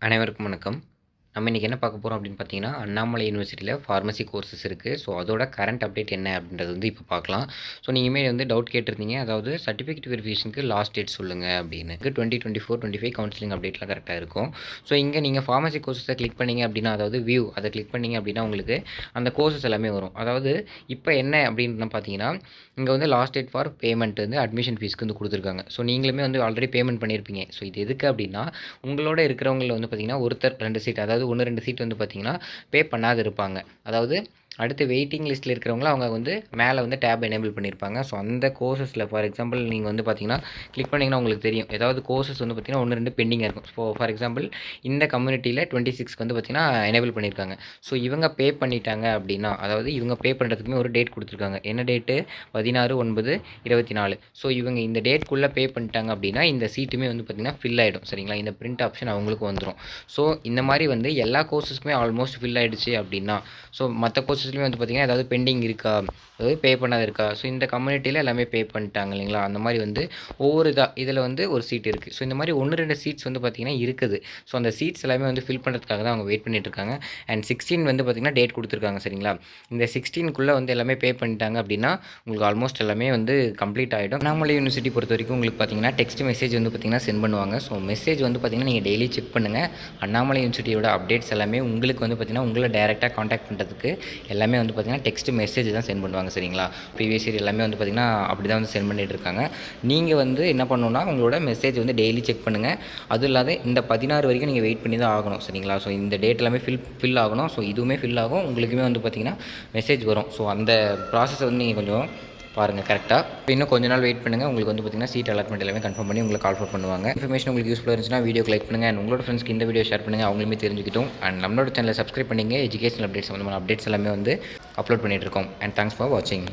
அனைவருக்கும் வணக்கம். நம்ம இன்றைக்கி என்ன பார்க்க போகிறோம் அப்படின்னு பார்த்தீங்கன்னா, அண்ணாமலை யூனிவர்சிட்டியில் ஃபார்மசி கோர்சஸ் இருக்குது. ஸோ அதோட கரண்ட் அப்டேட் என்ன அப்படின்றது வந்து இப்போ பார்க்கலாம். ஸோ நீங்களுமே வந்து டவுட் கேட்டிருந்தீங்க. அதாவது சர்டிஃபிகேட் வெரிஃபிகேஷனுக்கு லாஸ்ட் டேட் சொல்லுங்கள் அப்படின்னு. 2024-25 கவுன்சிலிங் அப்டேட்லாம் கரெக்டாக இருக்கும். ஸோ இங்கே நீங்கள் ஃபார்மசி கோர்ஸஸை கிளிக் பண்ணீங்க அப்படின்னா, அதாவது வியூ அதை கிளிக் பண்ணீங்க அப்படின்னா உங்களுக்கு அந்த கோர்சஸ் எல்லாமே வரும். அதாவது இப்போ என்ன அப்படின்னு பார்த்தீங்கன்னா, இங்கே வந்து லாஸ்ட் டேட் ஃபார் பேமெண்ட் வந்து அட்மிஷன் ஃபீஸ்க்கு வந்து கொடுத்துருக்காங்க. ஸோ நீங்களுமே வந்து ஆல்ரெடி பேமெண்ட் பண்ணியிருப்பீங்க. ஸோ இது எதுக்கு அப்படின்னா, உங்களோட இருக்கிறவங்கள வந்து பார்த்தீங்கன்னா ஒருத்தர் 2 சீட், அதாவது 1, 2 சீட் வந்து பார்த்தீங்கன்னா பே பண்ணாது இருப்பாங்க. அதாவது அடுத்து வெயிட்டிங் லிஸ்ட்டில் இருக்கிறவங்கள அவங்க வந்து மேலே வந்து டேப் எனேபிள் பண்ணியிருப்பாங்க. ஸோ அந்த கோர்சஸில் ஃபார் எக்ஸாம்பிள் நீங்கள் வந்து பார்த்தீங்கன்னா கிளிக் பண்ணிங்கன்னா உங்களுக்கு தெரியும். ஏதாவது கோர்சஸ் வந்து பார்த்தீங்கன்னா 1, 2 பெண்டிங்காக இருக்கும். ஃபார் எக்ஸாம்பிள் இந்த கம்யூனிட்டியில் 26 வந்து பார்த்தீங்கன்னா எனேபிள் பண்ணியிருக்காங்க. ஸோ இவங்க பே பண்ணிட்டாங்க அப்படின்னா, அதாவது இவங்க பே பண்ணுறதுக்குமே ஒரு டேட் கொடுத்துருக்காங்க. என்ன டேட்டு? 16/9/24. ஸோ இவங்க இந்த டேட்குள்ளே பே பண்ணிட்டாங்க அப்படின்னா இந்த சீட்டுமே வந்து பார்த்தீங்கன்னா ஃபில் ஆகிடும். சரிங்களா? இந்த பிரிண்ட் ஆப்ஷன் அவங்களுக்கு வந்துடும். ஸோ இந்த மாதிரி வந்து எல்லா கோர்சஸ்க்குமே ஆல்மோஸ்ட் ஃபில் ஆகிடுச்சு அப்படின்னா, ஸோ மற்ற கோர்சஸ்லையுமே வந்து பார்த்திங்கன்னா ஏதாவது பெண்டிங் இருக்கா, அதாவது பே பண்ணாது இருக்கா, ஸோ இந்த கம்யூனிட்டியில் எல்லாமே பே பண்ணிட்டாங்க இல்லைங்களா, அந்த மாதிரி வந்து ஒவ்வொரு இதில் வந்து ஒரு சீட் இருக்குது. ஸோ இந்த மாதிரி 1, 2 சீட்ஸ் வந்து பார்த்திங்கன்னா இருக்குது. ஸோ அந்த சீட்ஸ் எல்லாமே வந்து ஃபில் பண்ணுறதுக்காக தான் அவங்க வெயிட் பண்ணிட்டுருக்காங்க. அண்ட் 16 வந்து பார்த்திங்கன்னா டேட் கொடுத்துருக்காங்க. சரிங்களா? இந்த 16க்குள்ளே வந்து எல்லாமே பே பண்ணிட்டாங்க அப்படின்னா உங்களுக்கு ஆல்மோஸ்ட் எல்லாமே வந்து கம்ப்ளீட் ஆகிடும். அண்ணாமலை யூனிவர்சிட்டி பொறுத்த வரைக்கும் உங்களுக்கு பார்த்திங்கன்னா டெக்ஸ்ட் மெசேஜ் வந்து பார்த்திங்கன்னா சென்ட் பண்ணுவாங்க. ஸோ மெசேஜ் வந்து பார்த்திங்கன்னா நீங்கள் டெய்லி செக் பண்ணுங்கள். அண்ணாமலை யூனிவர்சிட்டியோட அப்டேட்ஸ் எல்லாமே உங்களுக்கு வந்து பார்த்திங்கன்னா உங்களை டேரெக்டாக காண்டாக்ட் பண்ணுறதுக்கு எல்லாமே வந்து பார்த்திங்கன்னா டெக்ஸ்ட் மெசேஜ் தான் சென்ட் பண்ணுவாங்க. சரிங்களா? ப்ரீவியஸ் இயர் எல்லாமே வந்து பார்த்திங்கன்னா அப்படி தான் வந்து சென்ட் பண்ணிட்டு இருக்காங்க. நீங்கள் வந்து என்ன பண்ணணும்னா உங்களோட மெசேஜ் வந்து டெய்லி செக் பண்ணுங்கள். அதுவும் இல்லாத இந்த 16 வரைக்கும் நீங்கள் வெயிட் பண்ணி தான் ஆகணும். சரிங்களா? ஸோ இந்த டேட் எல்லாமே ஃபில் ஆகணும். ஸோ இதுவுமே ஃபில் ஆகும், உங்களுக்குமே வந்து பார்த்திங்கன்னா மெசேஜ் வரும். ஸோ அந்த ப்ராசஸை வந்து நீங்கள் கொஞ்சம் பாருங்கள் கரெக்டாக. இப்போ இன்னும் கொஞ்ச நாள் வெயிட் பண்ணுங்கள். உங்களுக்கு வந்து பார்த்திங்கன்னா சீட் அலாட்மெண்ட் எல்லாமே கன்ஃபார்ம் பண்ணி உங்களுக்கு கால் ஃபோர் பண்ணுவாங்க. இன்ஃபர்மேஷன் உங்களுக்கு யூஸ்ஃபுல்லாக இருந்துச்சுன்னா வீடியோக்கு லைக் பண்ணுங்கள். அண்ட் உங்களோட ஃப்ரெண்ட்ஸ்க்கு இந்த வீடியோ ஷேர் பண்ணுங்கள், அவங்களுமே தெரிஞ்சுக்கிட்டும். அண்ட் நம்மளோட சேனலை சப்ஸ்கிரைப் பண்ணிங்க. எஜுகேஷனல் அப்டேட்ஸ் சம்மந்தமான அப்டேட்ஸ் எல்லாமே வந்து அப்லோட் பண்ணிகிட்டு இருக்கோம். அண்ட் தேங்க்ஸ் ஃபார் வாட்சிங்.